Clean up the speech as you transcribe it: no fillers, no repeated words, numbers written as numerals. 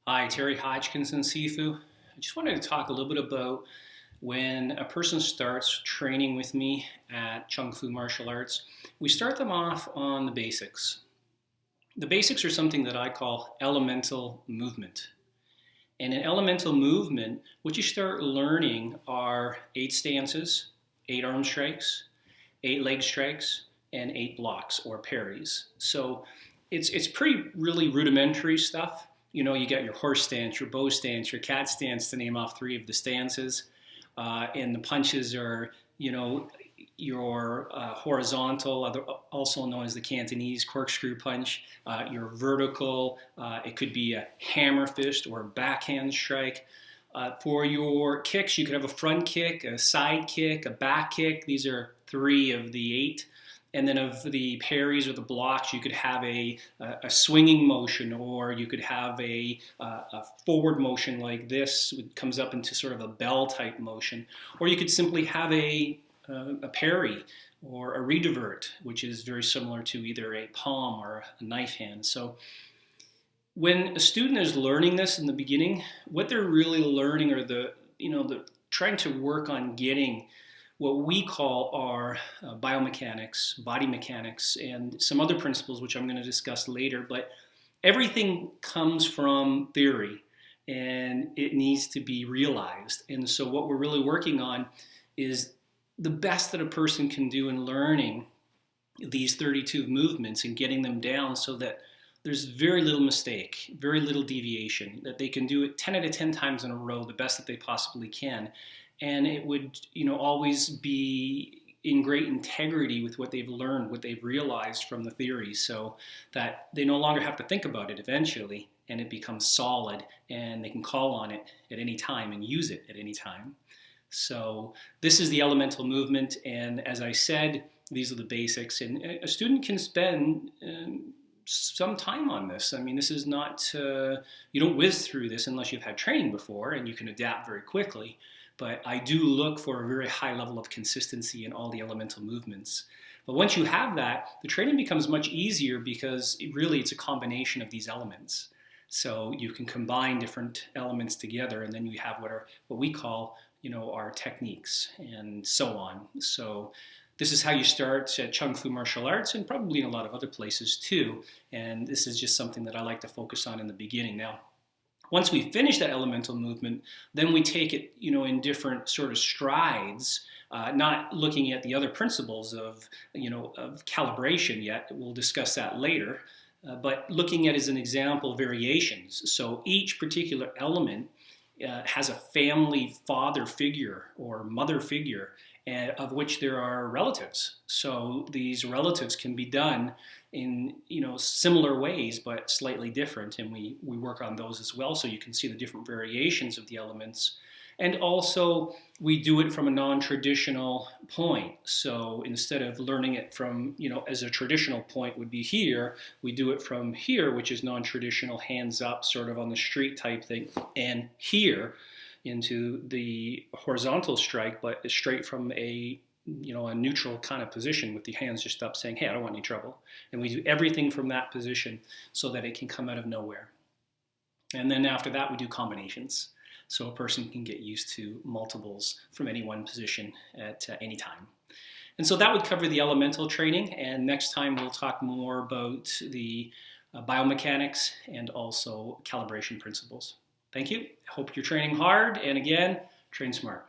Hi, Terry Hodgkinson Sifu. I just wanted to talk a little bit about when a person starts training with me at Chung Martial Arts. We start them off on the basics. The basics are something that I call elemental movement. And in elemental movement, what you start learning are 8 stances, 8 arm strikes, 8 leg strikes, and 8 blocks or parries. So it's pretty really rudimentary stuff. You know, you got your horse stance, your bow stance, your cat stance, to name off 3 of the stances. And the punches are, your horizontal, also known as the Cantonese corkscrew punch, your vertical, it could be a hammer fist or a backhand strike. For your kicks, you could have a front kick, a side kick, a back kick. These are 3 of the 8. And then of the parries or the blocks, you could have a swinging motion, or you could have a forward motion like this, it comes up into sort of a bell type motion. Or you could simply have a parry or a redivert, which is very similar to either a palm or a knife hand. So when a student is learning this in the beginning, what they're really learning are the trying to work on getting what we call our biomechanics, body mechanics, and some other principles which I'm going to discuss later. But everything comes from theory, and it needs to be realized. And so what we're really working on is the best that a person can do in learning these 32 movements and getting them down so that there's very little mistake, very little deviation, that they can do it 10 out of 10 times in a row, the best that they possibly can. And it would, always be in great integrity with what they've learned, what they've realized from the theory, so that they no longer have to think about it eventually, and it becomes solid, and they can call on it at any time and use it at any time. So this is the elemental movement, and as I said, these are the basics, and a student can spend some time on this. I mean, this is not, you don't whiz through this unless you've had training before, and you can adapt very quickly. But I do look for a very high level of consistency in all the elemental movements. But once you have that, the training becomes much easier because it's a combination of these elements. So you can combine different elements together, and then you have what we call, our techniques and so on. So this is how you start at Chung Fu Martial Arts, and probably in a lot of other places too. And this is just something that I like to focus on in the beginning. Now, once we finish that elemental movement, then we take it, in different sort of strides, not looking at the other principles of calibration yet. We'll discuss that later, but looking at as an example variations. So each particular element has a family father figure or mother figure, of which there are relatives. So these relatives can be done in similar ways but slightly different, and we work on those as well, so you can see the different variations of the elements. And also we do it from a non-traditional point. So instead of learning it from, as a traditional point would be here, we do it from here, which is non-traditional, hands up, sort of on the street type thing, and here into the horizontal strike, but straight from a neutral kind of position with the hands just up, saying, hey, I don't want any trouble. And we do everything from that position so that it can come out of nowhere. And then after that, we do combinations, so a person can get used to multiples from any one position at any time. And so that would cover the elemental training, and next time we'll talk more about the biomechanics and also calibration principles. Thank you. I hope you're training hard, and again, train smart.